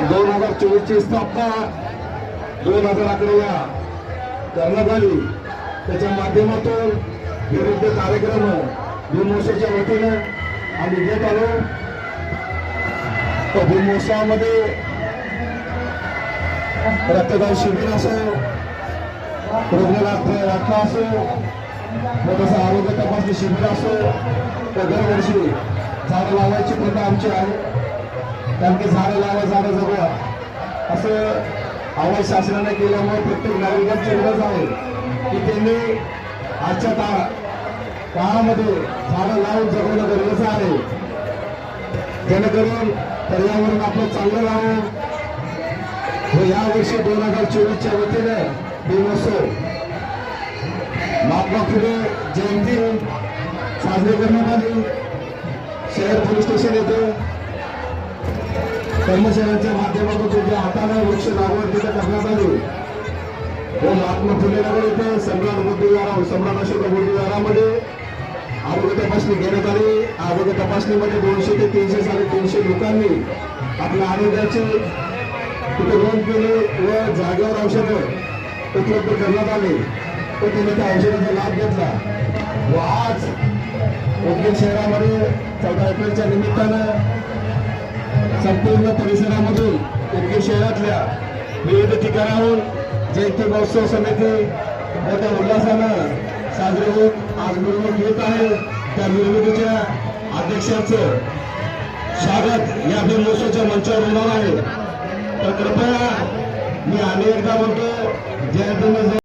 2024 ची स्थापना 2011 करण्यात आली। त्याच्या माध्यमातून विविध कार्यक्रम भीमोत्सवाच्या वतीने आम्ही घेत आलो। तो भीमोत्सवामध्ये रक्तदान शिबिर असो, रुग्णालयात वाटणं असो, मोठं आरोग्य तपासणी शिबिर असो, तर दरवर्षी झाडं लावायची प्रथा आमची आहे। कारण की झाडं लावा झाडं जगवा असं आवाज शासनाने केल्यामुळे प्रत्येक नागरिकांची गरज आहे की त्यांनी आजच्या काळामध्ये झाडं लावून जगवणं गरजेचं आहे, जेणेकरून पर्यावरण आपलं चांगलं राहावं। व यावर्षी 2024च्या वतीने भीमोत्सव महात्मा फुले जयंती साजरी करण्यात आली। शहर पोलीस स्टेशन येथे कर्मचाऱ्यांच्या माध्यमातून त्यांच्या हाताने वृक्ष लागवड तिथे करण्यात आली व महात्मा फुले नगर येथे सम्राट अशोक बुद्धिविहारामध्ये आरोग्य तपासणी घेण्यात आली। आरोग्य तपासणीमध्ये 200 ते 300 लोकांनी आपल्या आरोग्याचे तिथे नोंद केली व जागेवर औषधं उपलब्ध करण्यात आले व त्यांनी त्या औषधाचा लाभ घेतला। व आज उदगीर शहरामध्ये 14 एप्रिलच्या निमित्तानं संपूर्ण परिसरामधून उदगीर शहरातल्या विविध ठिकाणाहून जयंती महोत्सव समिती मोठ्या उल्हासानं साजरे होत आज मिरवणूक येत आहे। त्या मिरवणुकीच्या अध्यक्षांचं स्वागत या भीमोत्सवाच्या मंचावर होणार आहे। तर कृपया मी अनेकदा म्हणतो जयंती